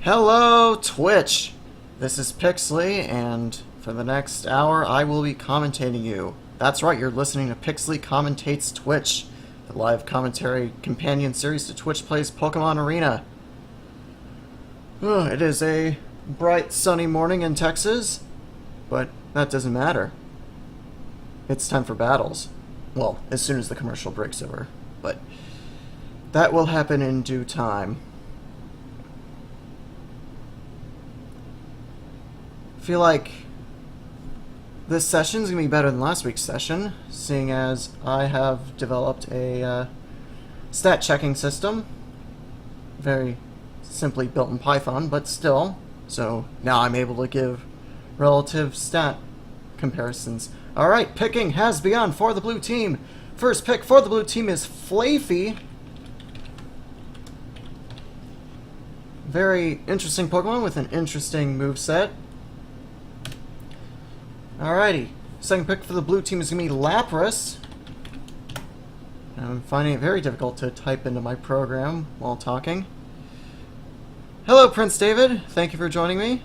Hello, Twitch! This is Pixley, and for the next hour, I will be commentating you. That's right, you're listening to Pixley Commentates Twitch, the live commentary companion series to Twitch Plays Pokemon Arena. It is a bright, sunny morning in Texas, but that doesn't matter. It's time for battles. Well, as soon as the commercial breaks over, but that will happen in due time. I feel like this session is going to be better than last week's session, seeing as I have developed a stat checking system, very simply built in Python, but still, so now I'm able to give relative stat comparisons. Alright, picking has begun for the blue team. First pick for the blue team is Flaaffy. Very interesting Pokemon with an interesting moveset. Alrighty, second pick for the blue team is going to be Lapras. I'm finding it very difficult to type into my program while talking. Hello, Prince David. Thank you for joining me.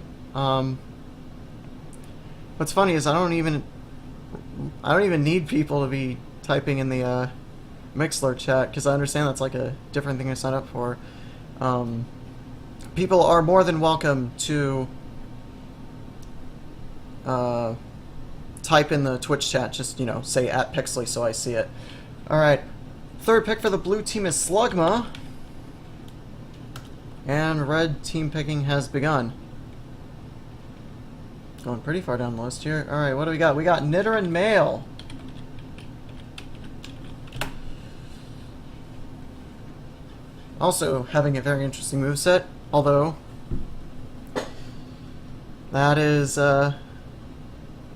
What's funny is I don't even need people to be typing in the Mixler chat, because I understand that's like a different thing to sign up for. People are more than welcome to type in the Twitch chat, just, you know, say @Pixley so I see it. Alright, third pick for the blue team is Slugma. And red team picking has begun. Going pretty far down the list here. Alright, what do we got? We got Nidoran-M. Also having a very interesting moveset, although that is,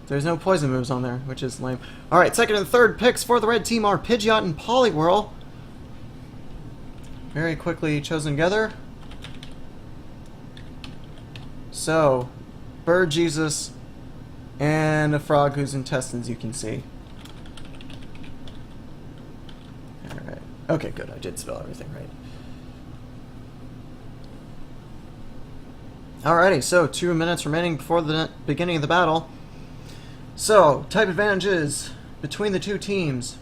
there's no poison moves on there, which is lame. Alright, second and third picks for the red team are Pidgeot and Poliwhirl. Very quickly chosen together. So, Bird Jesus and a frog whose intestines you can see. Alright. Okay, good. I did spell everything right. Alrighty, so 2 minutes remaining before the beginning of the battle. So, type advantages between the two teams.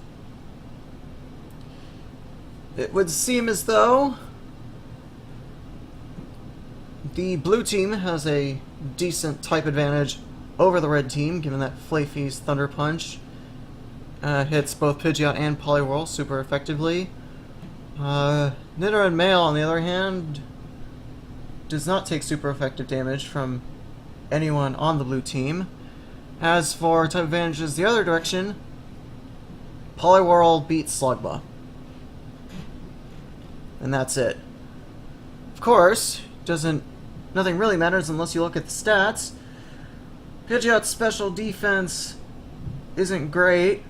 It would seem as though the blue team has a decent type advantage over the red team, given that Flaaffy's Thunder Punch hits both Pidgeot and Poliwhirl super effectively. Nidoran-M, on the other hand, does not take super effective damage from anyone on the blue team. As for type advantages the other direction, Poliwhirl beats Slugma. And that's it. Of course, nothing really matters unless you look at the stats. Pidgeot's special defense isn't great.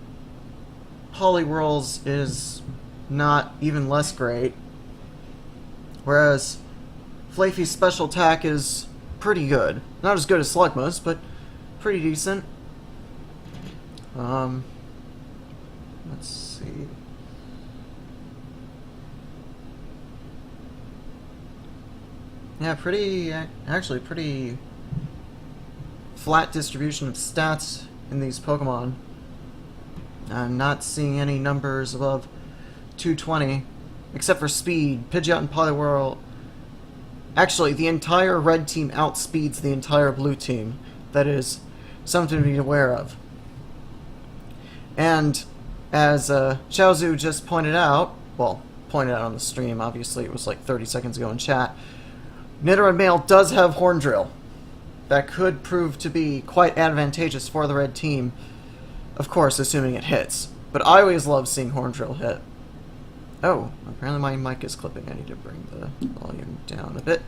Poliwhirl's is not even less great. Whereas Flaaffy's special attack is pretty good. Not as good as Slugma's, but pretty decent. Let's see. Yeah, actually pretty flat distribution of stats in these Pokemon. I'm not seeing any numbers above 220, except for speed. Pidgeot and Poliwhirl. Actually, the entire red team outspeeds the entire blue team. That is something to be aware of. And as Xiaozu just pointed out, well, pointed out on the stream, obviously it was like 30 seconds ago in chat, Nidoran-M does have Horn Drill. That could prove to be quite advantageous for the red team, of course, assuming it hits. But I always love seeing Horn Drill hit. Oh, apparently my mic is clipping. I need to bring the volume down a bit.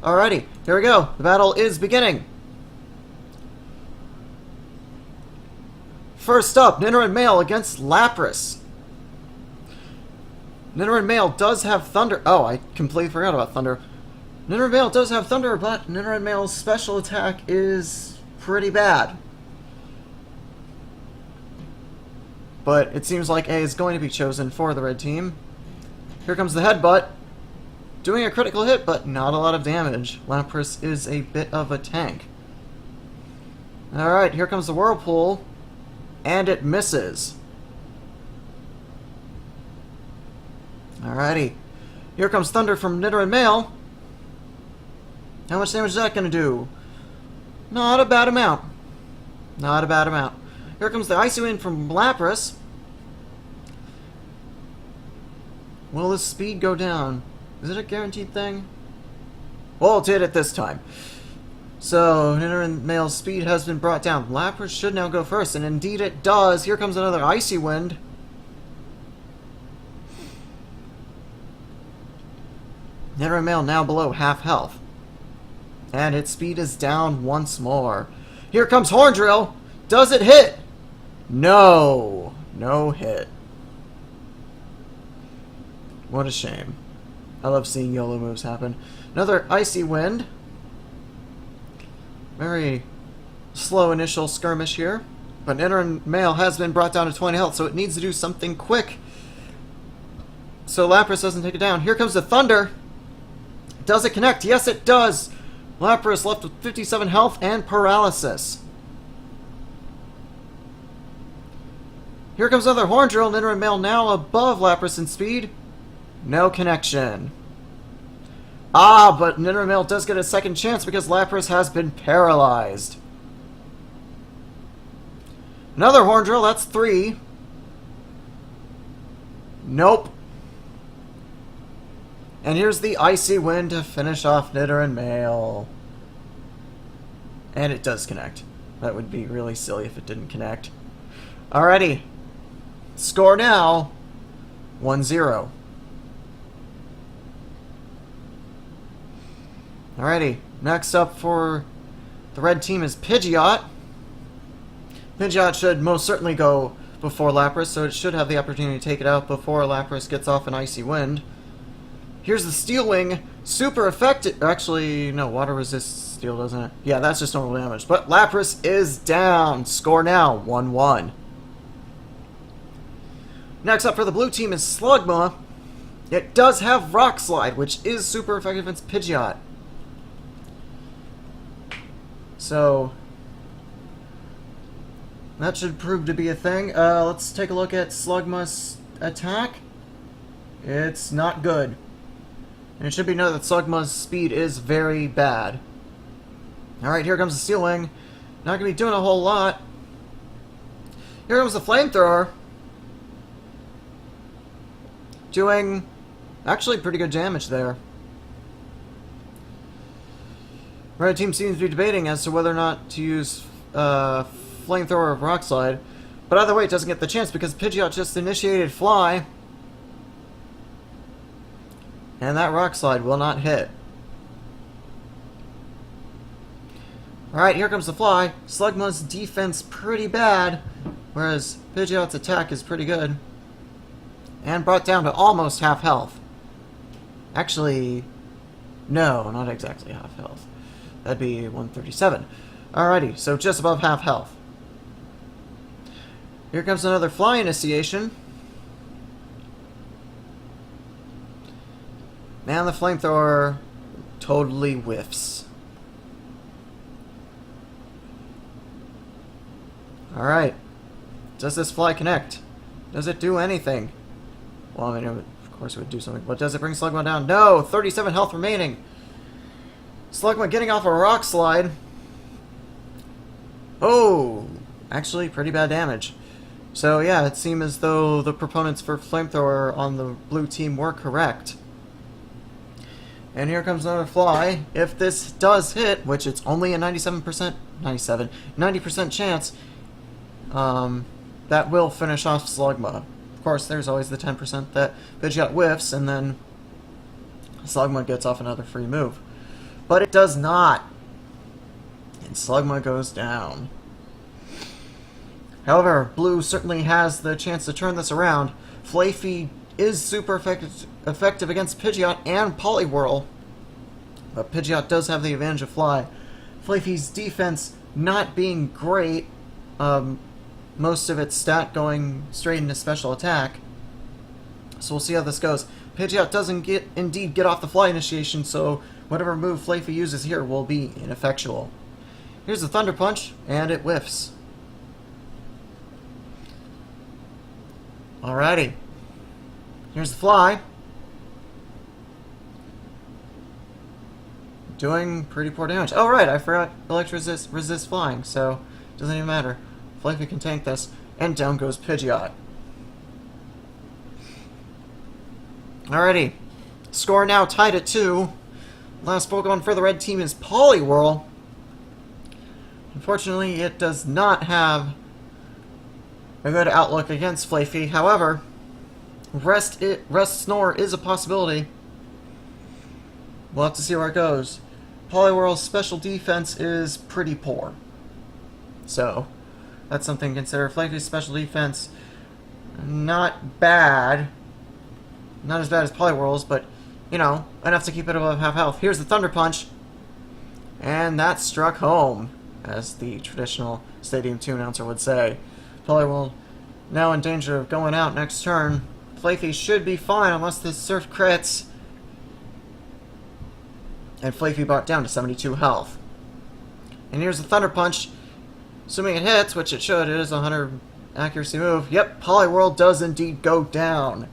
Alrighty, here we go. The battle is beginning. First up, Nidoran-M against Lapras. Nidoran-M does have Thunder. Oh, I completely forgot about Thunder. Nidoran-M does have Thunder, but Nidoran-M's special attack is pretty bad. But it seems like A is going to be chosen for the red team. Here comes the headbutt. doing a critical hit, but not a lot of damage. Lapras is a bit of a tank. Alright, here comes the Whirlpool, and it misses. Alrighty. Here comes Thunder from Nidoran-M. How much damage is that going to do? Not a bad amount. Not a bad amount. Here comes the Icy Wind from Lapras. Will the speed go down? Is it a guaranteed thing? Well, it did it this time. So, Nidoran-M's speed has been brought down. Lapras should now go first, and indeed it does. Here comes another Icy Wind. Nidoran-M now below half health. And its speed is down once more. Here comes Horn Drill. Does it hit? No. No hit. What a shame. I love seeing YOLO moves happen. Another Icy Wind. Very slow initial skirmish here. But Nidoran-M has been brought down to 20 health, so it needs to do something quick. So Lapras doesn't take it down. Here comes the Thunder. Does it connect? Yes, it does. Lapras left with 57 health and paralysis. Here comes another Horn Drill. Nidoran-M now above Lapras in speed. No connection. Ah, but Nidoran-M does get a second chance because Lapras has been paralyzed. Another Horn Drill. That's 3. Nope. And here's the Icy Wind to finish off Nidoran-M. And it does connect. That would be really silly if it didn't connect. Alrighty. Score now, 1-0. Alrighty. Next up for the red team is Pidgeot. Pidgeot should most certainly go before Lapras, so it should have the opportunity to take it out before Lapras gets off an Icy Wind. Here's the Steel Wing, super effective. Actually, no, water resists steel, doesn't it? Yeah, that's just normal damage. But Lapras is down. Score now, 1-1. Next up for the blue team is Slugma. It does have Rock Slide, which is super effective against Pidgeot. So, that should prove to be a thing. Let's take a look at Slugma's attack. It's not good. And it should be noted that Slugma's speed is very bad. Alright, here comes the Steel Wing. Not going to be doing a whole lot. Here comes the Flamethrower. Doing actually pretty good damage there. Red team seems to be debating as to whether or not to use Flamethrower or Rock Slide. But either way, it doesn't get the chance because Pidgeot just initiated Fly. And that Rock Slide will not hit. Alright, here comes the Fly. Slugma's defense pretty bad, whereas Pidgeot's attack is pretty good. And brought down to almost half health. Actually, no, not exactly half health. That'd be 137. Alrighty, so just above half health. Here comes another Fly initiation. And the Flamethrower totally whiffs. Alright. Does this Fly connect? Does it do anything? Well, I mean, of course it would do something. But does it bring Slugma down? No! 37 health remaining. Slugma getting off a Rock Slide. Oh! Actually, pretty bad damage. So, yeah, it seemed as though the proponents for Flamethrower on the blue team were correct. And here comes another Fly. If this does hit, which it's only a 90% chance, that will finish off Slugma. Of course, there's always the 10% that Pidgeot whiffs, and then Slugma gets off another free move. But it does not. And Slugma goes down. However, Blue certainly has the chance to turn this around. Flaaffy is super effective against Pidgeot and Poliwhirl. But Pidgeot does have the advantage of Fly. Flaaffy's defense not being great. Most of its stat going straight into special attack. So we'll see how this goes. Pidgeot doesn't indeed get off the fly initiation, so whatever move Flaaffy uses here will be ineffectual. Here's the Thunder Punch, and it whiffs. Alrighty. Here's the Fly. Doing pretty poor damage. Oh right, I forgot Electric resist flying, so it doesn't even matter. Flaaffy can tank this, and down goes Pidgeot. Alrighty. Score now tied at 2. Last Pokemon for the red team is Poliwhirl. Unfortunately, it does not have a good outlook against Flaaffy. However, Rest Snore is a possibility. We'll have to see where it goes. Poliwhirl's special defense is pretty poor. So, that's something to consider. Flaaffy's special defense, not bad. Not as bad as Poliwhirl's, but, you know, enough to keep it above half health. Here's the Thunder Punch. And that struck home, as the traditional Stadium 2 announcer would say. Poliwhirl now in danger of going out next turn. Flaaffy should be fine unless this Surf crits. And Flaaffy brought down to 72 health. And here's the Thunder Punch. Assuming it hits, which it should, it is a 100 accuracy move. Yep, Poliwhirl does indeed go down.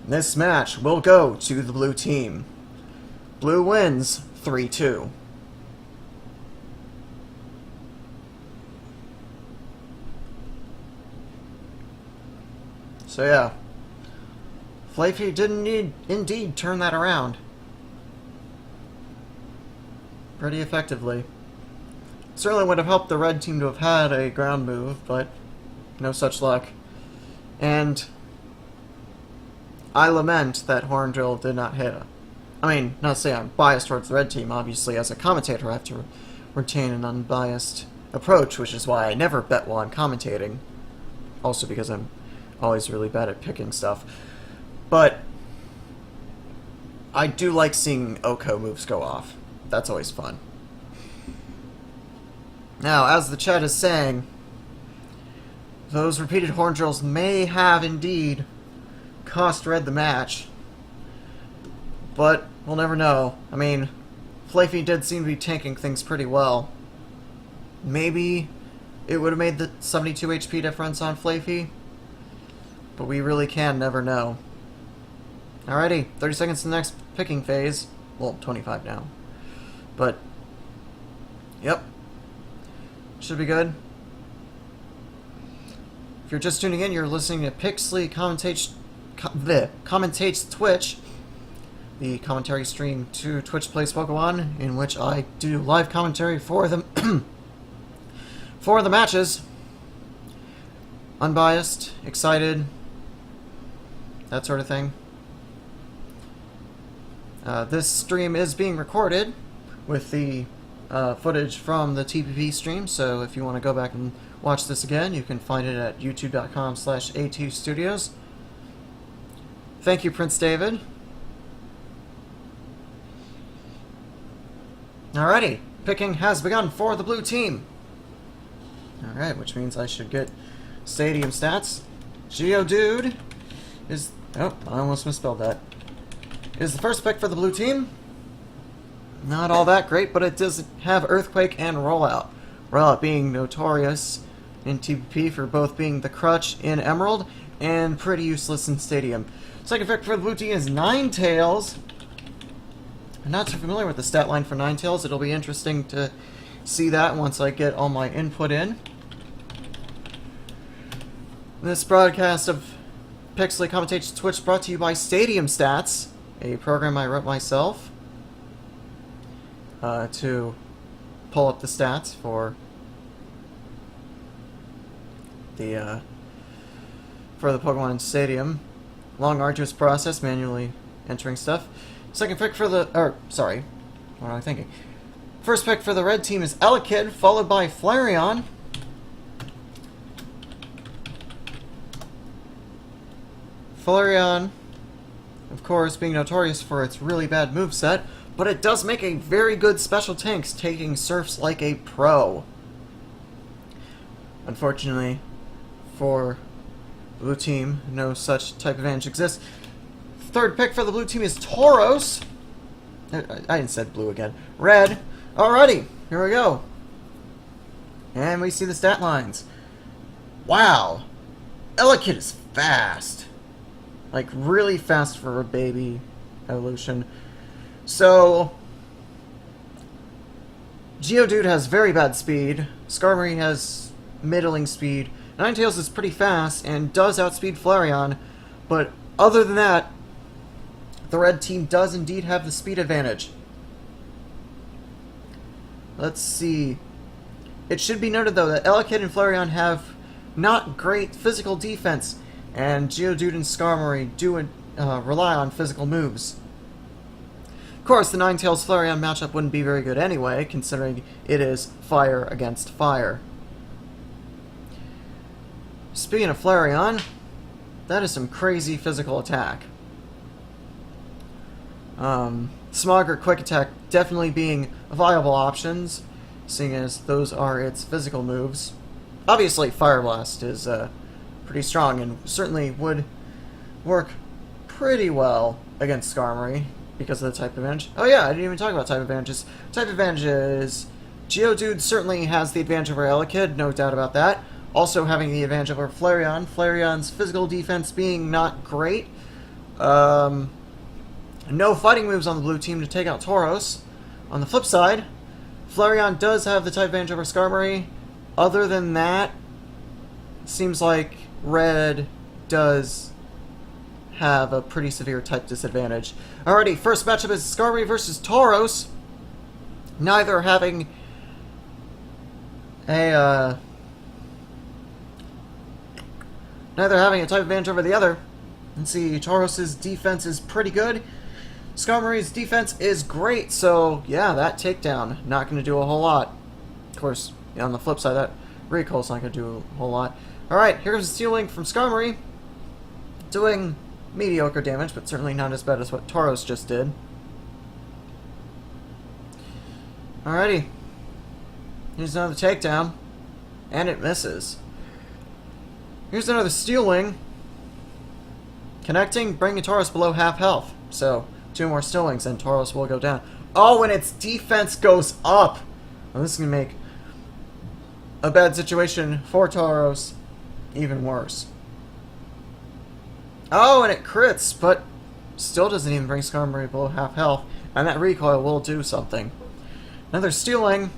This match will go to the blue team. Blue wins 3-2. So yeah, Flaaffy didn't indeed turn that around pretty effectively. Certainly would have helped the red team to have had a ground move, but no such luck. And I lament that Horn Drill did not hit. I mean, not to say I'm biased towards the red team. Obviously, as a commentator, I have to retain an unbiased approach, which is why I never bet while I'm commentating. Also because I'm always really bad at picking stuff. But I do like seeing Oko moves go off. That's always fun. Now, as the chat is saying, those repeated Horn Drills may have indeed cost Red the match, but we'll never know. I mean, Flaaffy did seem to be tanking things pretty well. Maybe it would have made the 72 HP difference on Flaaffy, but we really can never know. Alrighty, 30 seconds to the next picking phase. Well, 25 now. But, yep. Should be good. If you're just tuning in, you're listening to Pixley Commentates Twitch, the commentary stream to Twitch Plays Pokemon, in which I do live commentary for the for the matches. Unbiased, excited, that sort of thing. This stream is being recorded with the footage from the TPP stream, so if you want to go back and watch this again, you can find it at youtube.com/A2Studios. Thank you, Prince David. Alrighty, picking has begun for the blue team. Alright, which means I should get Stadium Stats. Geodude is... oh, I almost misspelled that. Is the first pick for the blue team. Not all that great, but it does have Earthquake and Rollout. Rollout being notorious in TPP for both being the crutch in Emerald and pretty useless in Stadium. Second pick for the blue team is Ninetales. I'm not too familiar with the stat line for Ninetales. It'll be interesting to see that once I get all my input in. This broadcast of Pixley Commentates Twitch brought to you by StadiumStats, a program I wrote myself to pull up the stats for the Pokemon Stadium. Long, arduous process, manually entering stuff. Second pick for the... sorry. What am I thinking? First pick for the red team is Elekid, followed by Flareon. Flareon, of course, being notorious for its really bad moveset, but it does make a very good special tanks, taking Surfs like a pro. Unfortunately, for the blue team, no such type of advantage exists. Third pick for the blue team is Tauros. I said blue again. Red. Alrighty, here we go. And we see the stat lines. Wow. Elekid is fast. Like, really fast for a baby evolution. So, Geodude has very bad speed. Skarmory has middling speed. Ninetales is pretty fast and does outspeed Flareon. But other than that, the red team does indeed have the speed advantage. Let's see. It should be noted, though, that Elekid and Flareon have not great physical defense, and Geodude and Skarmory do rely on physical moves. Of course, the Ninetales Flareon matchup wouldn't be very good anyway, considering it is fire against fire. Speaking of Flareon, that is some crazy physical attack. Smog or Quick Attack definitely being viable options, seeing as those are its physical moves. Obviously, Fire Blast is pretty strong and certainly would work pretty well against Skarmory because of the type advantage. Oh yeah, I didn't even talk about type advantages. Type advantages, Geodude certainly has the advantage over Elekid, no doubt about that. Also having the advantage over Flareon. Flareon's physical defense being not great. No fighting moves on the blue team to take out Tauros. On the flip side, Flareon does have the type advantage over Skarmory. Other than that, seems like Red does have a pretty severe type disadvantage. Alrighty, first matchup is Skarmory versus Tauros. Neither having a type advantage over the other. Let's see, Tauros' defense is pretty good. Skarmory's defense is great, so yeah, that takedown, not going to do a whole lot. Of course, on the flip side, that recoil's not going to do a whole lot. Alright, here's a Steel Wing from Skarmory, doing mediocre damage, but certainly not as bad as what Tauros just did. Alrighty, here's another takedown, and it misses. Here's another Steel Wing, connecting, bringing Tauros below half health, so 2 more Steel Wings and Tauros will go down. Oh, and its defense goes up! Well, this is going to make a bad situation for Tauros even worse. Oh, and it crits, but still doesn't even bring Skarmory below half health, and that recoil will do something. Another Steel Wing,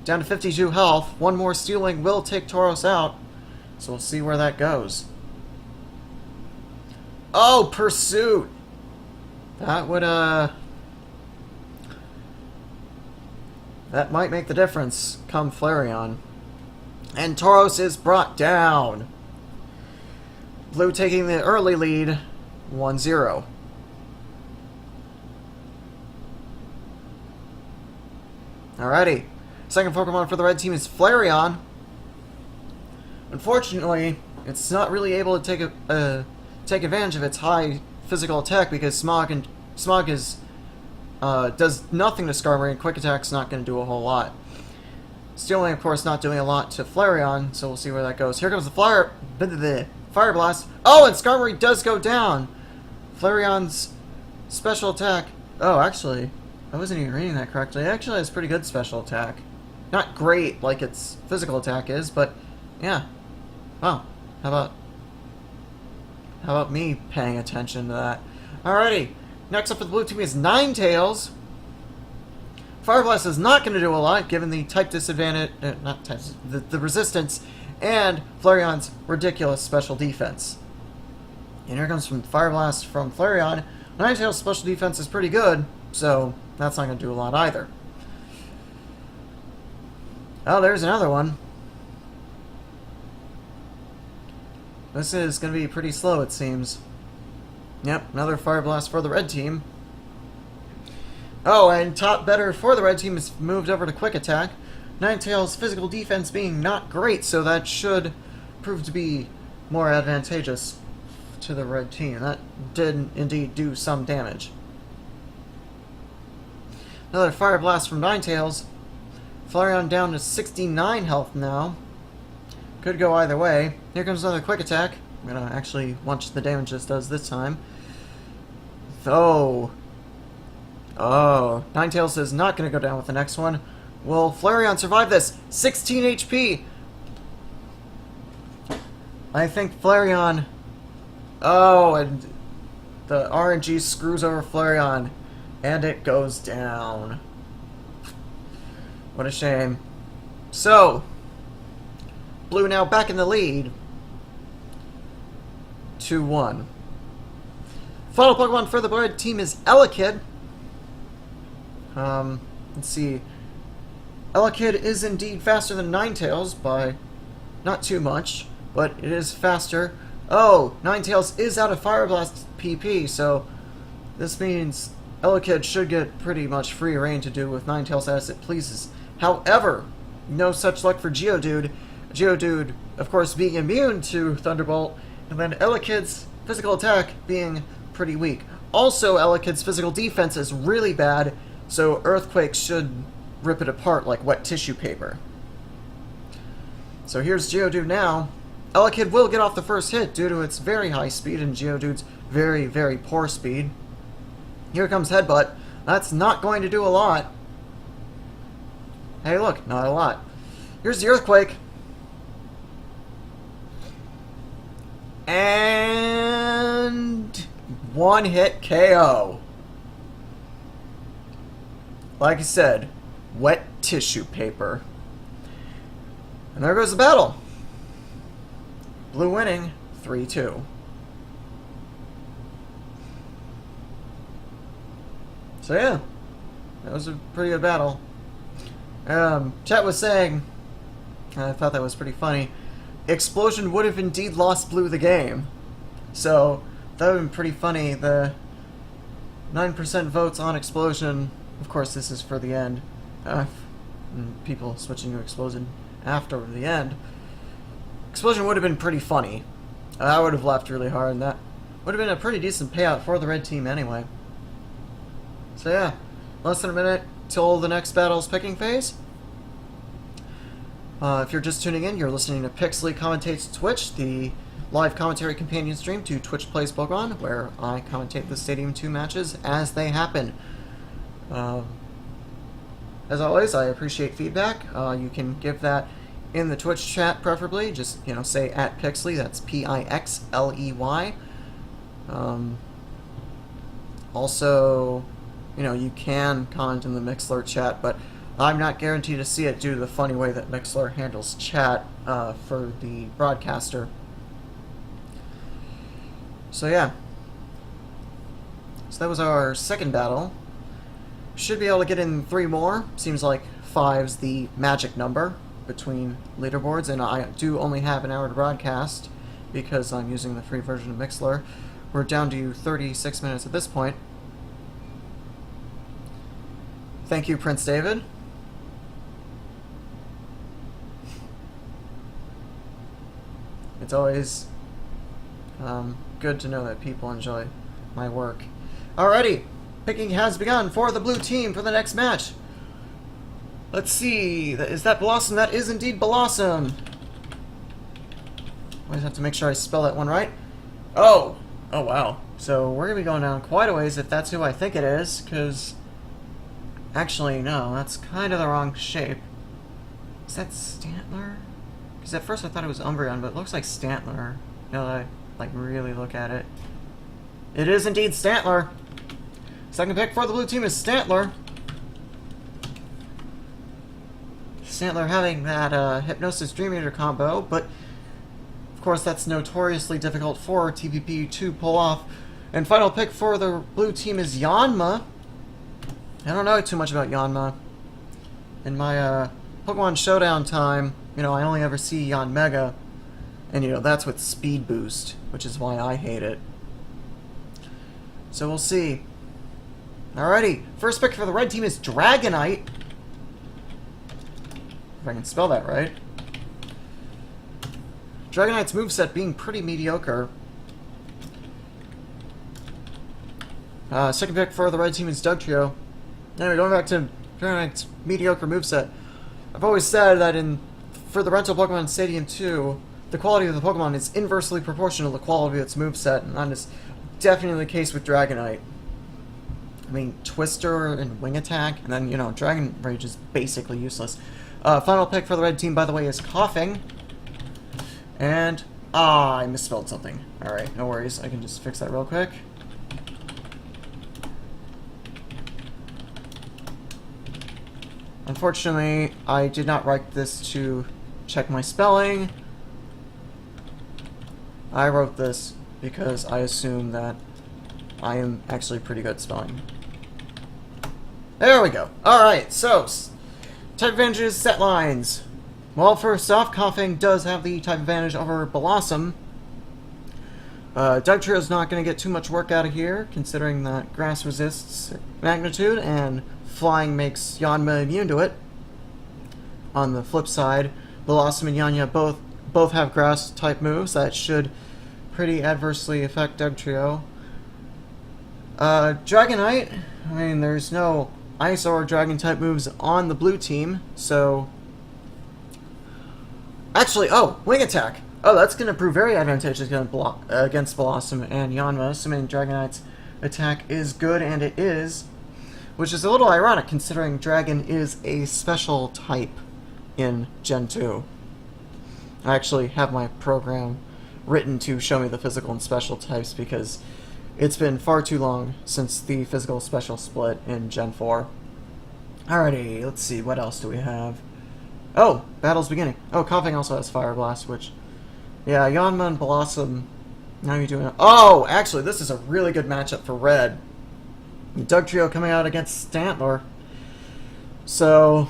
down to 52 health. One more Steel Wing will take Tauros out, so we'll see where that goes. Oh, Pursuit! That would, that might make the difference come Flareon. And Tauros is brought down. Blue taking the early lead, 1-0. Alrighty. Second Pokemon for the red team is Flareon. Unfortunately, it's not really able to take advantage of its high physical attack because Smog is does nothing to Skarmory, and Quick Attack's not going to do a whole lot. Steel Wing, of course, not doing a lot to Flareon, so we'll see where that goes. Here comes the Fire Blast. Oh, and Skarmory does go down. Flareon's special attack. Oh, actually, I wasn't even reading that correctly. It actually has pretty good special attack. Not great like its physical attack is, but yeah. Wow. How about me paying attention to that? Alrighty. Next up for the blue team is Ninetales. Fire Blast is not going to do a lot, given the type disadvantage, the resistance, and Flareon's ridiculous special defense. And here comes from Fire Blast from Flareon. Ninetales' special defense is pretty good, so that's not going to do a lot either. Oh, there's another one. This is going to be pretty slow, it seems. Yep, another Fire Blast for the red team. Oh, and top better for the red team is moved over to Quick Attack. Ninetales' physical defense being not great, so that should prove to be more advantageous to the red team. That did indeed do some damage. Another Fire Blast from Ninetales. Flareon down to 69 health now. Could go either way. Here comes another Quick Attack. I'm going to actually watch the damage this does this time. though. Oh, Ninetales is not going to go down with the next one. Will Flareon survive this? 16 HP! I think Flareon... Oh, and the RNG screws over Flareon, and it goes down. What a shame. So, Blue now back in the lead. 2-1. Final Pokemon for the red team is Elekid. Let's see. Elekid is indeed faster than Ninetales by not too much, but it is faster. Oh, Ninetales is out of Fire Blast PP, so this means Elekid should get pretty much free reign to do with Ninetales as it pleases. However, no such luck for Geodude. Geodude, of course, being immune to Thunderbolt, and then Elekid's physical attack being pretty weak. Also, Elekid's physical defense is really bad, so Earthquake should rip it apart like wet tissue paper. So here's Geodude now. Elekid will get off the first hit due to its very high speed and Geodude's very, very poor speed. Here comes Headbutt. That's not going to do a lot. Hey, look, not a lot. Here's the Earthquake. And one hit KO. Like I said, wet tissue paper. And there goes the battle. Blue winning 3-2. So yeah, that was a pretty good battle. Chat was saying, I thought that was pretty funny, Explosion would have indeed lost Blue the game. So that would have been pretty funny. The 9% votes on Explosion, of course this is for the end. People switching to Explosion after the end. Explosion would have been pretty funny. I would have laughed really hard, and that would have been a pretty decent payout for the red team anyway. So yeah, less than a minute till the next battle's picking phase. If you're just tuning in, you're listening to Pixley Commentates Twitch, the live commentary companion stream to Twitch Plays Pokemon, where I commentate the Stadium 2 matches as they happen. As always, I appreciate feedback. You can give that in the Twitch chat, preferably. Just, say @Pixley. That's Pixley. Also, you can comment in the Mixler chat, but I'm not guaranteed to see it due to the funny way that Mixler handles chat for the broadcaster. So yeah. So that was our second battle. Should be able to get in 3 more. Seems like 5's the magic number between leaderboards, and I do only have an hour to broadcast because I'm using the free version of Mixler. We're down to 36 minutes at this point. Thank you, Prince David. It's always good to know that people enjoy my work. Alrighty, picking has begun for the blue team for the next match. Let's see, is that Bellossom? That is indeed Bellossom. I just have to make sure I spell that one right. Oh wow. So we're going to be going down quite a ways if that's who I think it is, because actually, no, that's kind of the wrong shape. Is that Stantler? Because at first I thought it was Umbreon, but it looks like Stantler. Now that I really look at it. It is indeed Stantler. Second pick for the blue team is Stantler. Stantler having that Hypnosis Dream Eater combo, but of course that's notoriously difficult for TPP to pull off. And final pick for the blue team is Yanma. I don't know too much about Yanma. In my Pokemon Showdown time, I only ever see Yanmega, and that's with Speed Boost, which is why I hate it. So we'll see. Alrighty, first pick for the red team is Dragonite. If I can spell that right. Dragonite's moveset being pretty mediocre. Second pick for the red team is Dugtrio. Anyway, going back to Dragonite's mediocre moveset. I've always said that for the rental Pokemon in Stadium 2, the quality of the Pokemon is inversely proportional to the quality of its moveset, and that is definitely the case with Dragonite. I mean, Twister and Wing Attack, and then, you know, Dragon Rage is basically useless. Final pick for the red team, by the way, is Koffing. And, I misspelled something. Alright, no worries. I can just fix that real quick. Unfortunately, I did not write this to check my spelling. I wrote this because I assume that I am actually pretty good at spelling. There we go. Alright, so, type advantages, set lines. Well, first off, Koffing does have the type advantage over Bellossom. Dugtrio is not going to get too much work out of here, considering that Grass resists Magnitude, and Flying makes Yanma immune to it. On the flip side, Bellossom and Yanma both have Grass-type moves that should pretty adversely affect Dugtrio. Dragonite, I mean, there's no Ice or Dragon-type moves on the blue team, so... Actually, oh, Wing Attack! Oh, that's going to prove very advantageous against Bellossom and Yanma, assuming Dragonite's attack is good, and it is. Which is a little ironic, considering Dragon is a special type in Gen 2. I actually have my program written to show me the physical and special types, because it's been far too long since the physical special split in Gen 4. Alrighty, let's see, what else do we have? Oh, battle's beginning. Oh, Koffing also has Fire Blast, which... Yeah, Yanma and Bellossom... Now you're doing... Oh, actually, this is a really good matchup for Red. Dugtrio coming out against Stantler. So...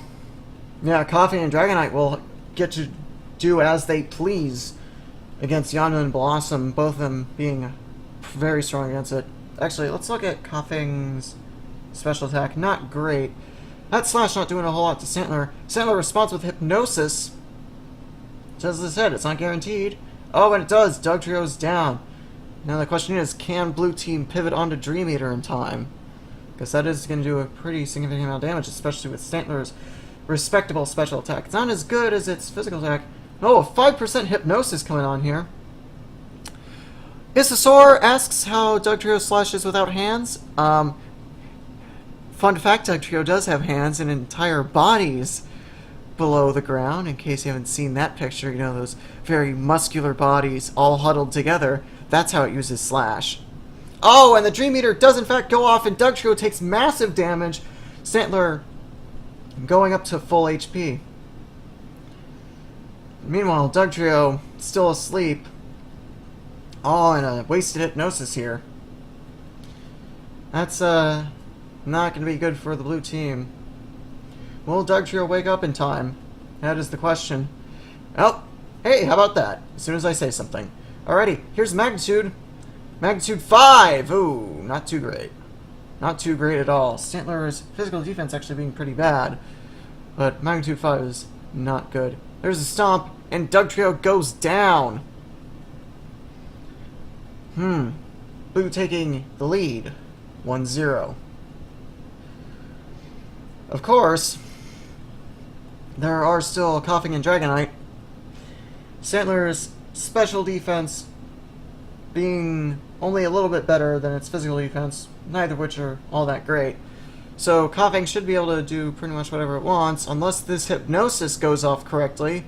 Yeah, Koffing and Dragonite will get to do as they please against Yanma and Bellossom, both of them being very strong against it. Actually, let's look at Koffing's special attack. Not great. That Slash not doing a whole lot to Stantler. Stantler responds with Hypnosis. Just as I said, it's not guaranteed. Oh, and it does. Dugtrio's down. Now the question is, can Blue Team pivot onto Dream Eater in time? Because that is going to do a pretty significant amount of damage, especially with Stantler's respectable special attack. It's not as good as its physical attack. Oh, 5% Hypnosis coming on here. Isasaur asks how Dugtrio slashes without hands. Fun fact, Dugtrio does have hands and entire bodies below the ground. In case you haven't seen that picture, you know, those very muscular bodies all huddled together. That's how it uses Slash. Oh, and the Dream Eater does in fact go off, and Dugtrio takes massive damage. Stantler going up to full HP. Meanwhile, Dugtrio still asleep. Oh, and a wasted Hypnosis here. That's, not going to be good for the blue team. Will Dugtrio wake up in time? That is the question. Oh, hey, how about that? As soon as I say something. Alrighty, here's Magnitude. Magnitude 5! Ooh, not too great. Not too great at all. Stantler's physical defense actually being pretty bad. But Magnitude 5 is not good. There's a Stomp, and Dugtrio goes down. Blue taking the lead. 1-0. Of course, there are still Koffing and Dragonite. Stantler's special defense being only a little bit better than its physical defense, neither of which are all that great. So Koffing should be able to do pretty much whatever it wants, unless this Hypnosis goes off correctly.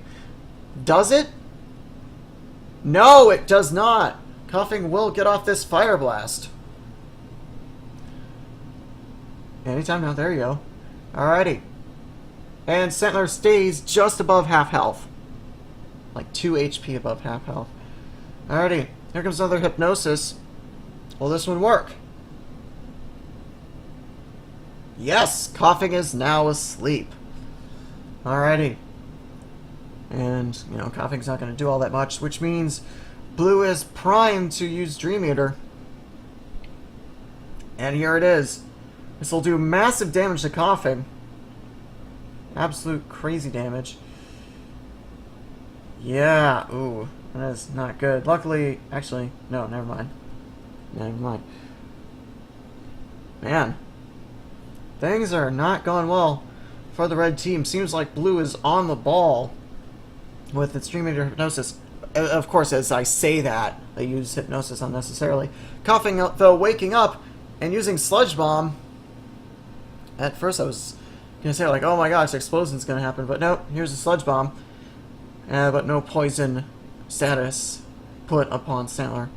Does it? No, it does not. Koffing will get off this Fire Blast. Anytime now, there you go. Alrighty. And Stantler stays just above half health. Like 2 HP above half health. Alrighty. Here comes another Hypnosis. Will this one work? Yes! Koffing is now asleep. Alrighty. And, you know, Koffing's not going to do all that much, which means Blue is primed to use Dream Eater. And here it is. This will do massive damage to Koffing. Absolute crazy damage. Yeah, ooh, that is not good. Luckily, actually, no, never mind. Never mind. Man, things are not going well for the red team. Seems like Blue is on the ball with its Dream Eater Hypnosis. Of course, as I say that, they use Hypnosis unnecessarily. Koffing, though, waking up and using Sludge Bomb. At first I was gonna say, like, oh my gosh, explosion's gonna happen, but no, here's a Sludge Bomb. But no poison status put upon Stantler.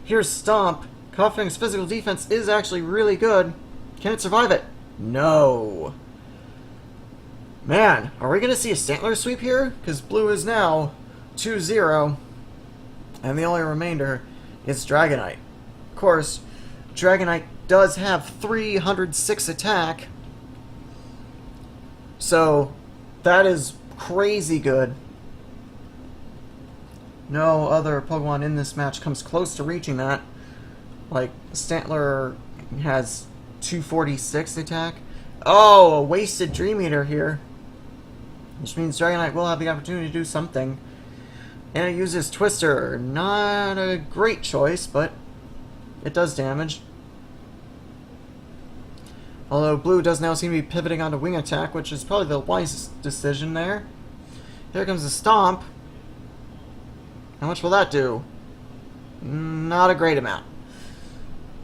Here's Stomp. Koffing's physical defense is actually really good. Can it survive it? No. Man, are we gonna see a Stantler sweep here? Because blue is now 2-0. And the only remainder is Dragonite. Of course, Dragonite does have 306 attack. So, that is crazy good. No other Pokemon in this match comes close to reaching that. Like, Stantler has 246 attack. Oh, a wasted Dream Eater here. Which means Dragonite will have the opportunity to do something. And it uses Twister. Not a great choice, but it does damage. Although blue does now seem to be pivoting onto Wing Attack, which is probably the wisest decision there. Here comes the Stomp. How much will that do? Not a great amount.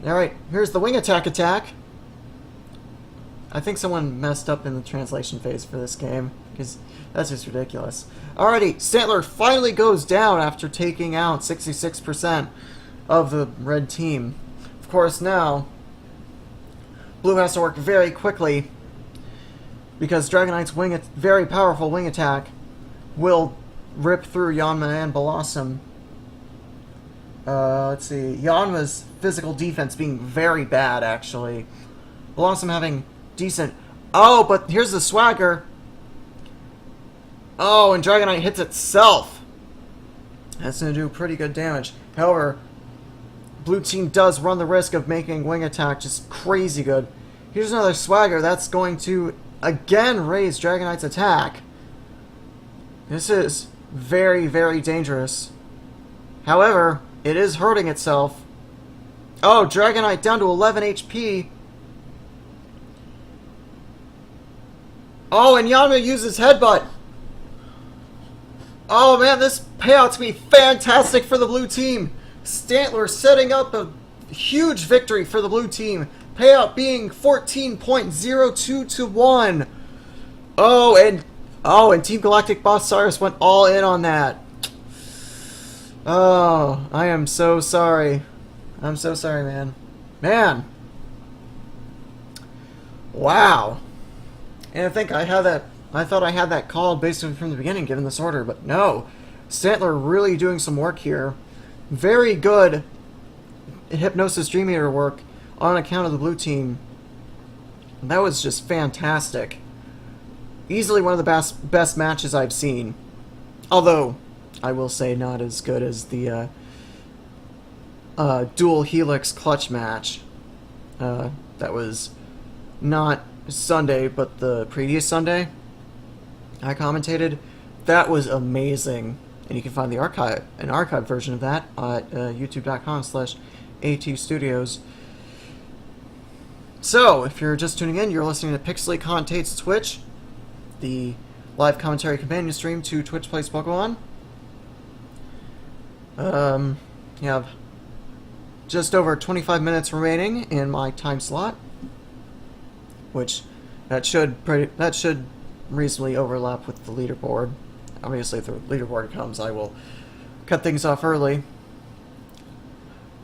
Alright, here's the Wing Attack. I think someone messed up in the translation phase for this game, because that's just ridiculous. Alrighty, Stantler finally goes down after taking out 66% of the red team. Of course, now, blue has to work very quickly, because Dragonite's very powerful Wing Attack will rip through Yanma and Bellossom. Let's see. Yanma's physical defense being very bad, actually. Bellossom having decent... Oh, but here's the swagger. Oh, and Dragonite hits itself. That's going to do pretty good damage. However, blue team does run the risk of making Wing Attack just crazy good. Here's another swagger. That's going to, again, raise Dragonite's attack. This is very, very dangerous. However, it is hurting itself. Oh, Dragonite down to 11 HP. Oh, and Yanma uses Headbutt. Oh man, this payout's gonna be fantastic for the blue team. Stantler setting up a huge victory for the blue team. Payout being 14.02 to 1. Oh, and Team Galactic Boss Cyrus went all in on that. Oh, I am so sorry. I'm so sorry, man. Man. Wow. And I thought I had that called basically from the beginning, given this order, but no. Stantler really doing some work here. Very good Hypnosis Dream Eater work on account of the blue team. That was just fantastic. Easily one of the best matches I've seen. Although, I will say not as good as the Dual Helix Clutch match. That was not Sunday, but the previous Sunday I commentated. That was amazing. And you can find an archive version of that at youtube.com/ATstudios. So, if you're just tuning in, you're listening to Pixley Commentates Twitch, the live commentary companion stream to Twitch Plays Pokemon. You have just over 25 minutes remaining in my time slot, which that should reasonably overlap with the leaderboard. Obviously, if the leaderboard comes, I will cut things off early.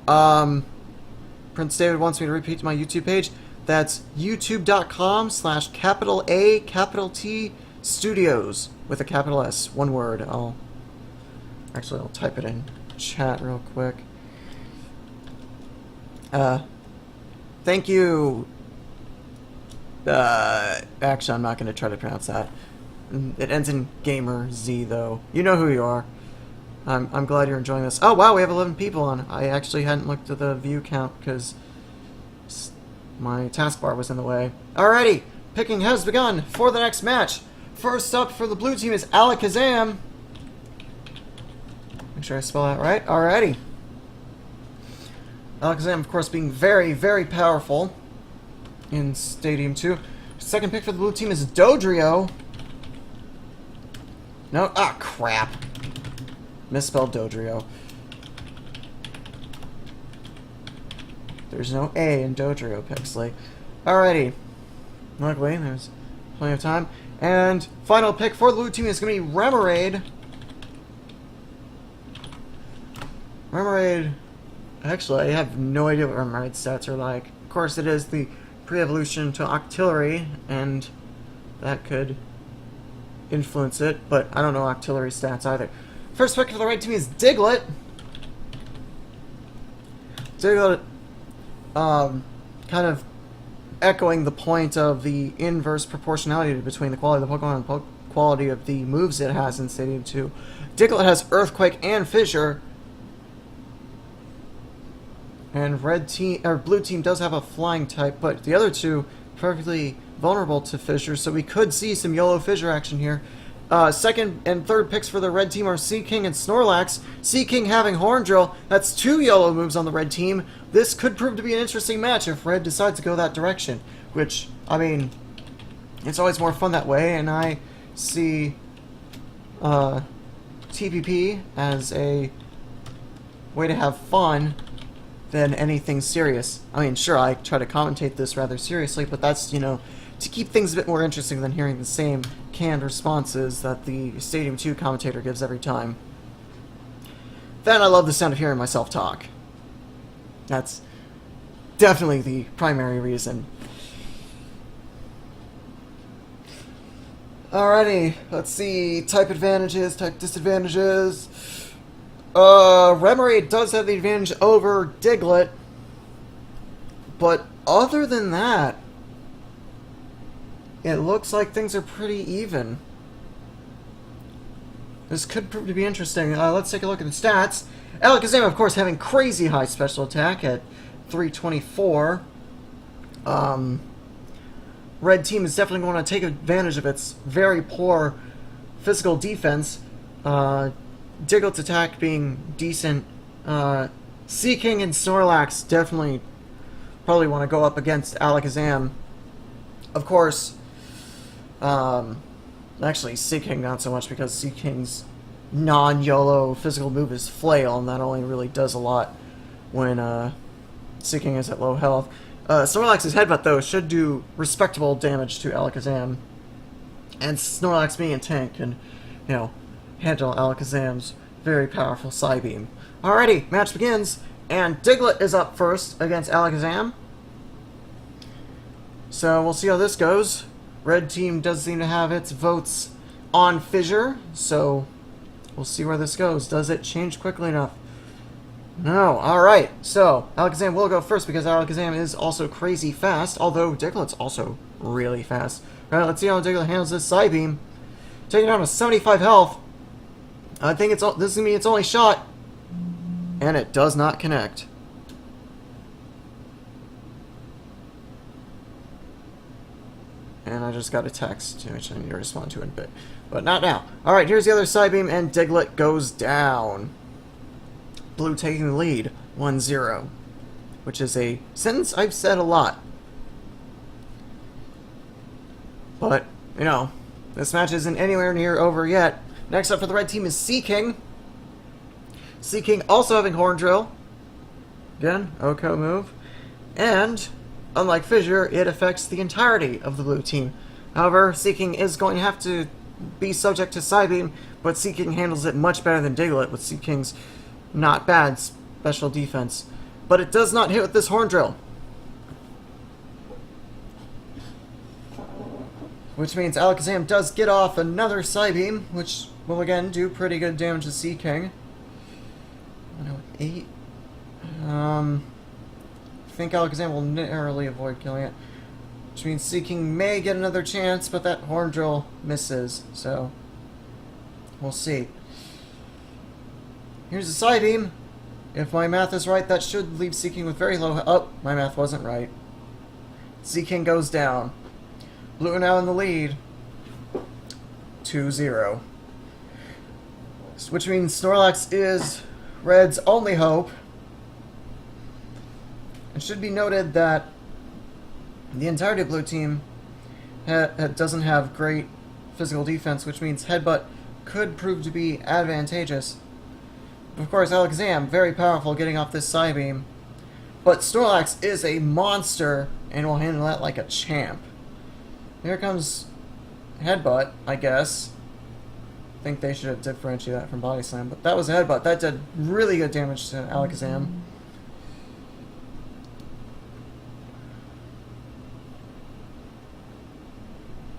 Prince David wants me to repeat my YouTube page. That's youtube.com/A Studios with a capital S, one word. I'll type it in chat real quick. Thank you. Actually, I'm not going to try to pronounce that. It ends in Gamer Z, though. You know who you are. I'm glad you're enjoying this. Oh, wow, we have 11 people on. I actually hadn't looked at the view count because my taskbar was in the way. Alrighty, picking has begun for the next match. First up for the blue team is Alakazam. Make sure I spell that right. Alrighty. Alakazam, of course, being very, very powerful in Stadium 2. Second pick for the blue team is Dodrio. No, crap. Misspelled Dodrio. There's no A in Dodrio, Pixley. Alrighty. Luckily, there's plenty of time. And final pick for the blue team is going to be Remoraid. Remoraid... Actually, I have no idea what Remoraid's stats are like. Of course, it is the pre-evolution to Octillery, and that could influence it, but I don't know Octillery stats either. First pick for the red team is Diglett. Diglett, kind of echoing the point of the inverse proportionality between the quality of the Pokemon and the quality of the moves it has in Stadium 2. Diglett has Earthquake and Fissure, and blue team does have a flying type, but the other two perfectly vulnerable to Fissure, so we could see some YOLO Fissure action here. Second and third picks for the red team are Seaking and Snorlax. Seaking having Horn Drill, that's 2 YOLO moves on the red team. This could prove to be an interesting match if red decides to go that direction, which, I mean, it's always more fun that way, and I see TPP as a way to have fun than anything serious. I mean, sure, I try to commentate this rather seriously, but that's, you know, to keep things a bit more interesting than hearing the same canned responses that the Stadium 2 commentator gives every time. Then I love the sound of hearing myself talk. That's definitely the primary reason. Alrighty, let's see. Type advantages, type disadvantages. Remoraid does have the advantage over Diglett, but other than that, it looks like things are pretty even. This could prove to be interesting. Let's take a look at the stats. Alakazam, of course, having crazy high special attack at 324. Red team is definitely going to take advantage of its very poor physical defense. Diglett's attack being decent. Seaking and Snorlax definitely probably want to go up against Alakazam. Of course, actually Seaking not so much, because Seaking's non-YOLO physical move is Flail, and that only really does a lot when Seaking is at low health. Snorlax's Headbutt, though, should do respectable damage to Alakazam, and Snorlax being a tank can, you know, handle Alakazam's very powerful Psybeam. Alrighty, match begins, and Diglett is up first against Alakazam. So we'll see how this goes. Red team does seem to have its votes on Fissure, so we'll see where this goes. Does it change quickly enough? No. Alright, so Alakazam will go first because Alakazam is also crazy fast, although Diglett's also really fast. Alright, let's see how Diglett handles this Psybeam. Taking down with 75 health. I think this is going to be its only shot. And it does not connect. And I just got a text, which I need to respond to in a bit. But not now. Alright, here's the other Psybeam, and Diglett goes down. Blue taking the lead, 1-0. Which is a sentence I've said a lot. But, you know, this match isn't anywhere near over yet. Next up for the red team is Seaking. Seaking also having Horn Drill. Again, OHKO move. And, unlike Fissure, it affects the entirety of the blue team. However, Seaking is going to have to be subject to Psybeam, but Seaking handles it much better than Diglett with Seaking's not bad special defense. But it does not hit with this Horn Drill. Which means Alakazam does get off another Psybeam, which will again do pretty good damage to Seaking. 108. I think Alakazam will narrowly avoid killing it. Which means Seaking may get another chance, but that Horn Drill misses, so we'll see. Here's a Psybeam. If my math is right, that should leave Seaking with very low... Oh, my math wasn't right. Seaking goes down. Blue now in the lead. 2-0. Which means Snorlax is Red's only hope. It should be noted that the entirety of Blue Team doesn't have great physical defense, which means Headbutt could prove to be advantageous. Of course, Alakazam, very powerful getting off this Psybeam. But Snorlax is a monster and will handle that like a champ. Here comes Headbutt, I guess. I think they should have differentiated that from Body Slam, but that was a Headbutt. That did really good damage to Alakazam.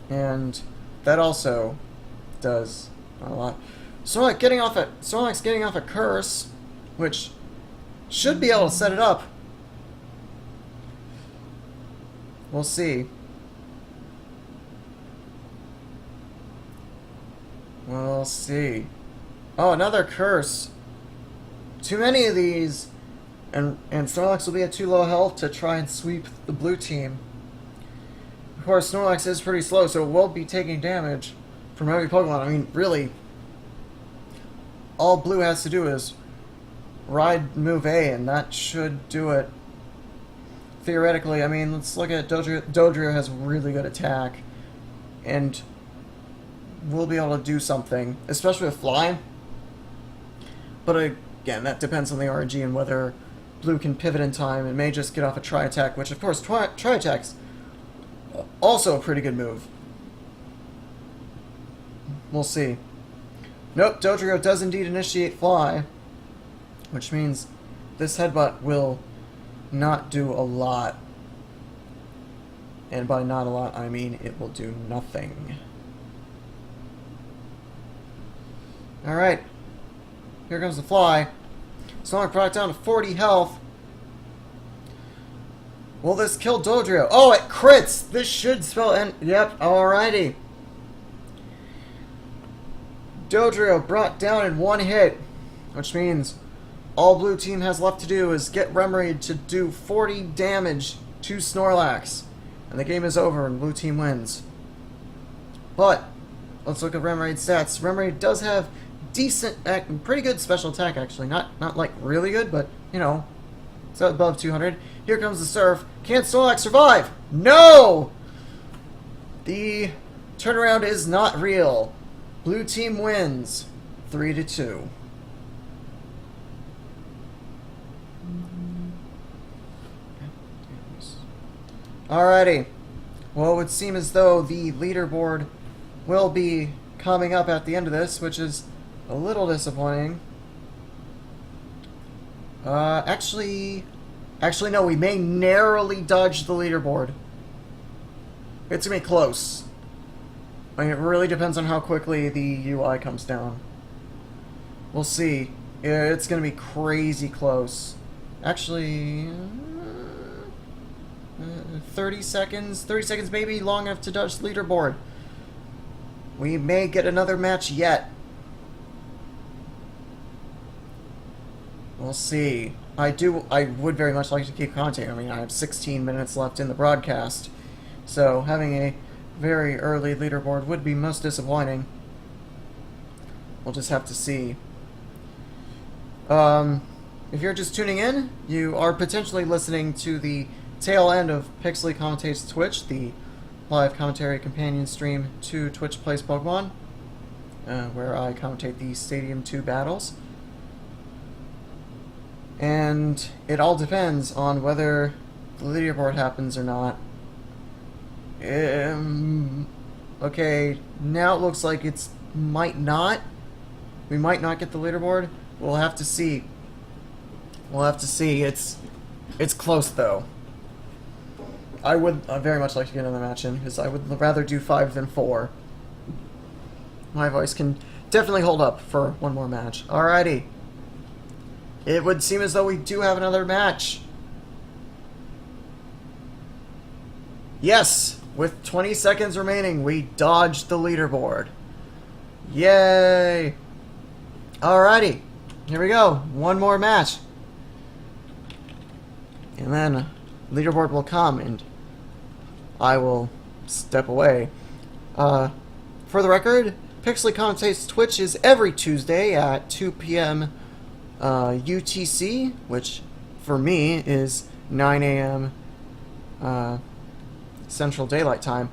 And that also does a lot. Snorlax getting off a curse, which should be able to set it up. We'll see. We'll see. Oh, another curse. Too many of these, and Snorlax will be at too low health to try and sweep the blue team. Of course, Snorlax is pretty slow, so it will be taking damage from heavy Pokemon. I mean, really, all blue has to do is ride move A, and that should do it. Theoretically, I mean, let's look at Dodrio. Dodrio has really good attack, and we'll be able to do something, especially with Fly. But again, that depends on the RNG and whether blue can pivot in time. It may just get off a Tri-Attack, which, of course, Tri-Attack's also a pretty good move. We'll see. Nope, Dodrio does indeed initiate Fly, which means this Headbutt will not do a lot. And by not a lot, I mean it will do nothing. Alright. Here comes the Fly. Snorlax brought it down to 40 health. Will this kill Dodrio? Oh, it crits! This should spell end. Yep, alrighty. Dodrio brought down in one hit, which means all blue team has left to do is get Remoraid to do 40 damage to Snorlax. And the game is over and blue team wins. But let's look at Remoraid's stats. Remoraid does have decent, pretty good special attack actually. Not like really good, but you know, it's above 200. Here comes the Surf. Can Snorlax survive? No! The turnaround is not real. Blue team wins 3-2. Alrighty. Well, it would seem as though the leaderboard will be coming up at the end of this, which is a little disappointing. Actually no, we may narrowly dodge the leaderboard. It's gonna be close. I mean, it really depends on how quickly the UI comes down. We'll see. It's gonna be crazy close. Actually, 30 seconds? 30 seconds may be long enough to dodge the leaderboard. We may get another match yet. We'll see. I would very much like to keep commentating. I mean, I have 16 minutes left in the broadcast, so having a very early leaderboard would be most disappointing. We'll just have to see. If you're just tuning in, you are potentially listening to the tail end of Pixley Commentates Twitch, the live commentary companion stream to Twitch Plays Pokemon, where I commentate the Stadium 2 battles. And it all depends on whether the leaderboard happens or not. Okay, now it looks like it might not. We might not get the leaderboard. We'll have to see. We'll have to see. It's close though. I would very much like to get another match in, because I would rather do 5 than 4. My voice can definitely hold up for one more match. Alrighty. It would seem as though we do have another match. Yes! With 20 seconds remaining, we dodged the leaderboard. Yay! Alrighty. Here we go. One more match. And then leaderboard will come and I will step away. For the record, Pixley Commentates Twitch is every Tuesday at 2 p.m. UTC, which for me is 9 a.m. Central Daylight Time.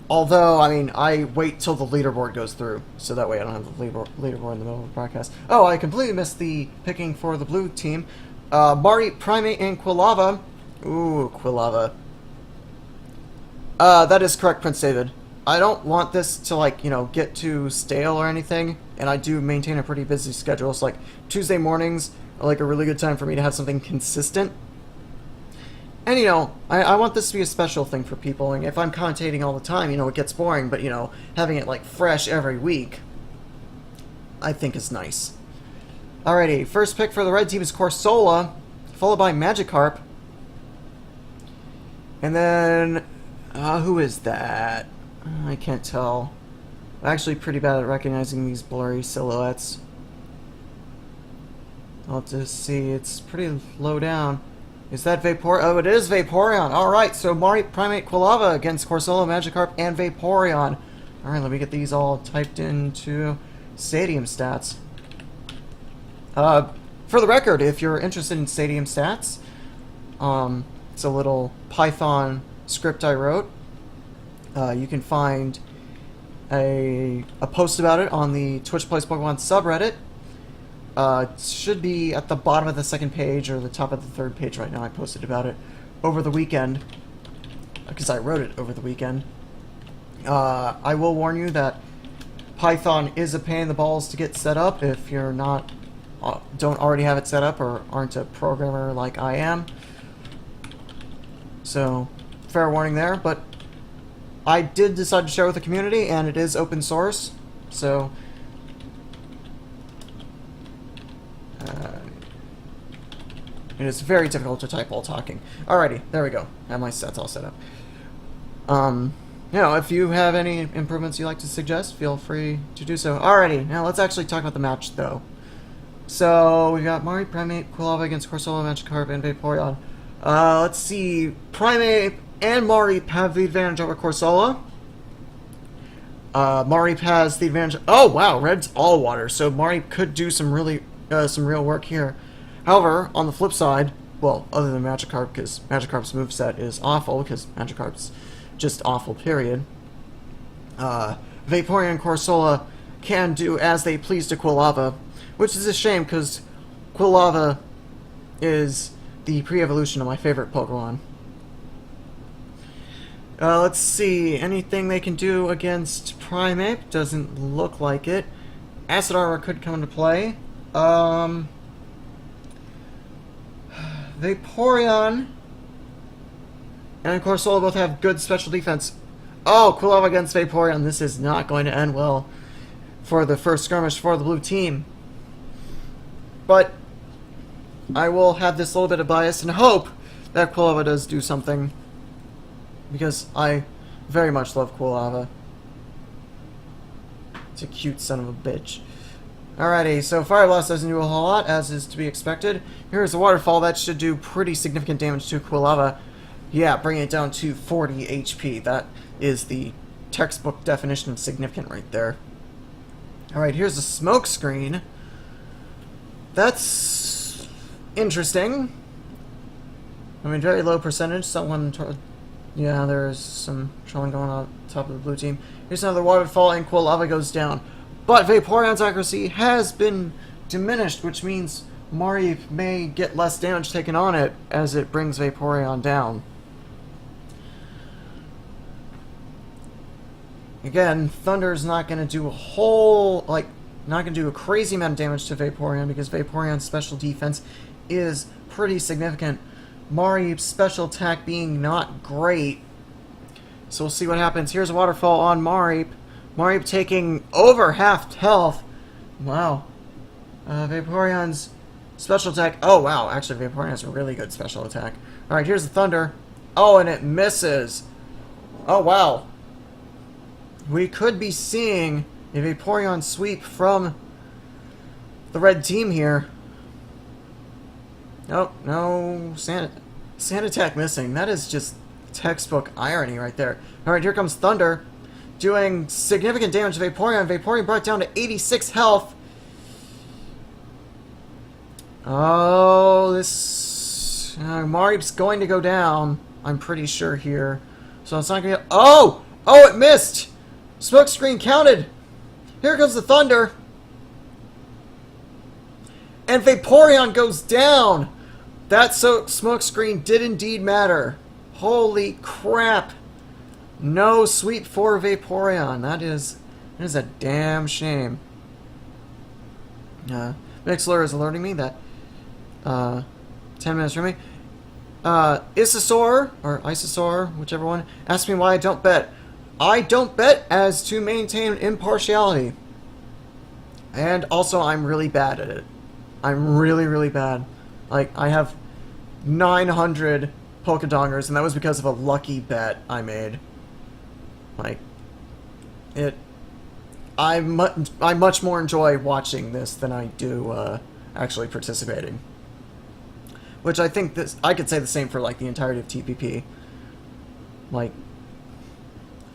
Although, I mean, I wait till the leaderboard goes through, so that way I don't have the leaderboard in the middle of the broadcast. Oh, I completely missed the picking for the blue team. Mari, Primate, and Quilava. Ooh, Quilava. That is correct, Prince David. I don't want this to, like, you know, get too stale or anything, and I do maintain a pretty busy schedule. So, like, Tuesday mornings are, like, a really good time for me to have something consistent. And, you know, I want this to be a special thing for people, and if I'm commentating all the time, you know, it gets boring, but, you know, having it, like, fresh every week, I think is nice. Alrighty, first pick for the red team is Corsola, followed by Magikarp. And then, who is that? I can't tell. I'm actually pretty bad at recognizing these blurry silhouettes. I'll just see, it's pretty low down. Is that Vapor? Oh, it is Vaporeon. Alright, so Primate Quilava against Corsola, Magikarp, and Vaporeon. Alright, let me get these all typed into StadiumStats. For the record, if you're interested in StadiumStats, it's a little Python script I wrote. You can find a post about it on the Twitch Plays Pokemon subreddit. It should be at the bottom of the second page or the top of the third page right now. I posted about it over the weekend because I wrote it over the weekend. I will warn you that Python is a pain in the balls to get set up if you're not don't already have it set up or aren't a programmer like I am. So, fair warning there, but I did decide to share with the community, and it is open source, so it is very difficult to type while talking. Alrighty, there we go. I have my stats all set up. You know, if you have any improvements you'd like to suggest, feel free to do so. Alrighty, now let's actually talk about the match, though. So, we got Mari, Primate, Quilava against Corsola, Magikarp, and Vaporeon. Let's see. Primate and Marip have the advantage over Corsola. Marip has the advantage. Oh wow, Red's all water, so Marip could do some real work here. However, on the flip side, well, other than Magikarp, because Magikarp's moveset is awful, because Magikarp's just awful, period. Vaporeon and Corsola can do as they please to Quilava, which is a shame, because Quilava is the pre-evolution of my favorite Pokemon. Let's see, anything they can do against Primate? Doesn't look like it. Acid Armor could come into play. Vaporeon and Corsola both have good special defense. Oh, Quilava against Vaporeon. This is not going to end well for the first skirmish for the blue team. But I will have this little bit of bias and hope that Quilava does do something, because I very much love Quilava. It's a cute son of a bitch. Alrighty, so Fire Blast doesn't do a whole lot, as is to be expected. Here's a Waterfall that should do pretty significant damage to Quilava. Yeah, bringing it down to 40 HP. That is the textbook definition of significant right there. Alright, here's a Smoke Screen. That's interesting. I mean, very low percentage. Yeah, there's some trolling going on top of the blue team. Here's another Waterfall, and Quilava goes down. But Vaporeon's accuracy has been diminished, which means Mari may get less damage taken on it as it brings Vaporeon down. Again, Thunder's not going to do a whole, not going to do a crazy amount of damage to Vaporeon, because Vaporeon's special defense is pretty significant. Mari's special attack being not great. So we'll see what happens. Here's a Waterfall on Marip. Marip taking over half health. Wow. Vaporeon's special attack. Oh, wow. Actually, Vaporeon has a really good special attack. Alright, here's the Thunder. Oh, and it misses. Oh, wow. We could be seeing a Vaporeon sweep from the red team here. Nope, no Sand Attack missing. That is just textbook irony right there. Alright, here comes Thunder, doing significant damage to Vaporeon. Vaporeon brought down to 86 health. Oh, this... Marip's going to go down, I'm pretty sure here. So it's not going to... Oh! Oh, it missed! Smoke Screen counted! Here comes the Thunder. And Vaporeon goes down! That smoke screen did indeed matter. Holy crap. No Sweep for Vaporeon. That is a damn shame. Mixler is alerting me that 10 minutes from me. Isosaur, or Isosaur, whichever one, asked me why I don't bet. I don't bet as to maintain impartiality. And also, I'm really bad at it. I'm really, really bad. Like, I have 900 Pokedongers, and that was because of a lucky bet I made. Like, I much more enjoy watching this than I do actually participating. Which I think I could say the same for like the entirety of TPP. Like,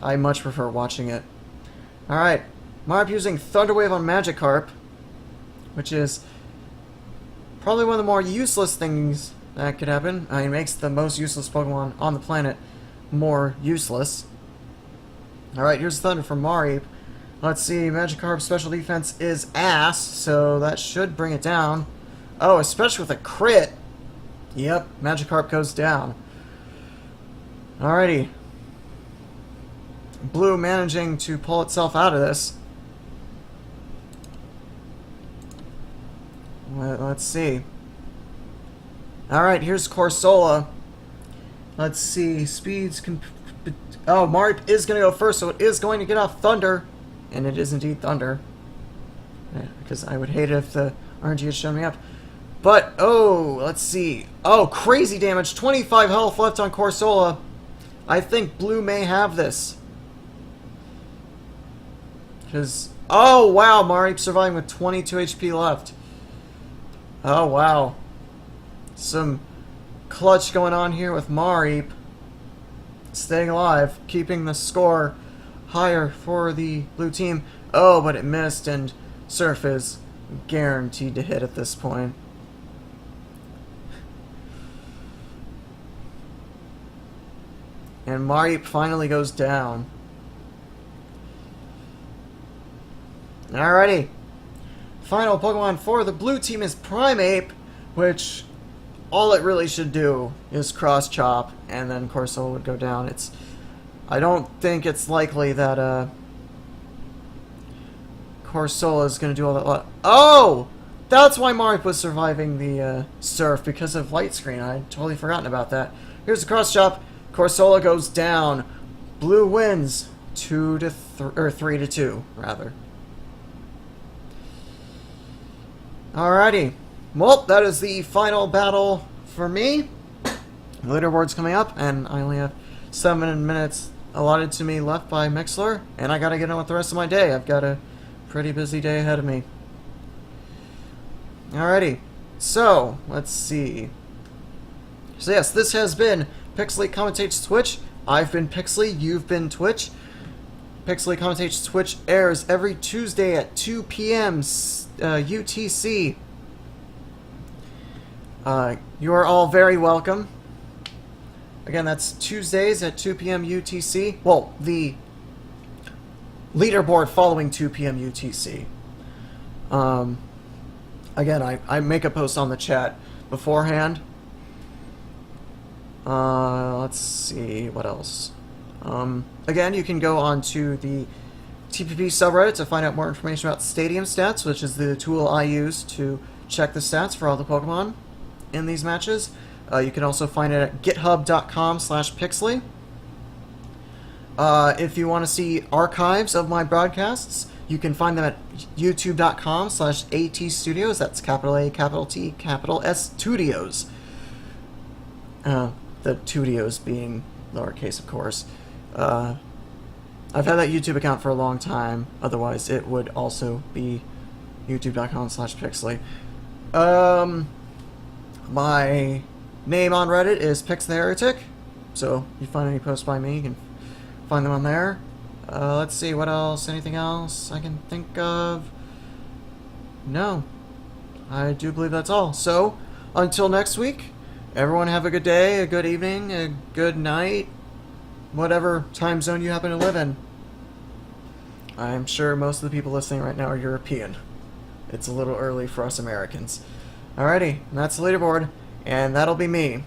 I much prefer watching it. Alright, Marip using Thunder Wave on Magikarp, which is probably one of the more useless things that could happen. It makes the most useless Pokemon on the planet more useless. Alright, here's Thunder from Marip. Let's see, Magikarp's special defense is ass, so that should bring it down. Oh, especially with a crit. Yep, Magikarp goes down. Alrighty. Blue managing to pull itself out of this. Let's see. Alright, here's Corsola. Let's see, speeds can... Oh, Marip is going to go first, so it is going to get off Thunder. And it is indeed Thunder. Because I would hate it if the RNG had shown me up. But, oh, let's see. Oh, crazy damage. 25 health left on Corsola. I think Blue may have this. Because, oh, wow, Marip surviving with 22 HP left. Oh, wow. Some clutch going on here with Marip. Staying alive, keeping the score higher for the blue team. Oh, but it missed, and Surf is guaranteed to hit at this point. And Marip finally goes down. Alrighty. Final Pokemon for the blue team is Primeape, which all it really should do is cross chop, and then Corsola would go down. I don't think it's likely that Corsola is going to do all that. Oh! That's why Marip was surviving the Surf, because of Light Screen. I'd totally forgotten about that. Here's the cross chop. Corsola goes down. Blue wins 3-2, rather. Alrighty. Well, that is the final battle for me. Leaderboard's coming up, and I only have 7 minutes allotted to me left by Mixler, and I gotta get on with the rest of my day. I've got a pretty busy day ahead of me. Alrighty. So, let's see. So yes, this has been Pixley Commentates Twitch. I've been Pixley, you've been Twitch. Pixley Commentates Twitch airs every Tuesday at 2 p.m. UTC. You are all very welcome. Again, that's Tuesdays at 2 p.m. UTC. Well, the leaderboard following 2 p.m. UTC. Again, I make a post on the chat beforehand. Let's see, what else? Again, you can go on to the TPP subreddit to find out more information about StadiumStats, which is the tool I use to check the stats for all the Pokemon in these matches. You can also find it at github.com/pixley. If you want to see archives of my broadcasts, you can find them at youtube.com/ATstudios. That's capital A, capital T, capital S, Studios. The Studios being lowercase, of course. I've had that YouTube account for a long time. Otherwise, it would also be youtube.com/pixley. My name on Reddit is Pix the Heretic, so if you find any posts by me, you can find them on there. Let's see, what else? Anything else I can think of? No. I do believe that's all. So, until next week, everyone have a good day, a good evening, a good night, whatever time zone you happen to live in. I'm sure most of the people listening right now are European. It's a little early for us Americans. Alrighty, that's the leaderboard, and that'll be me.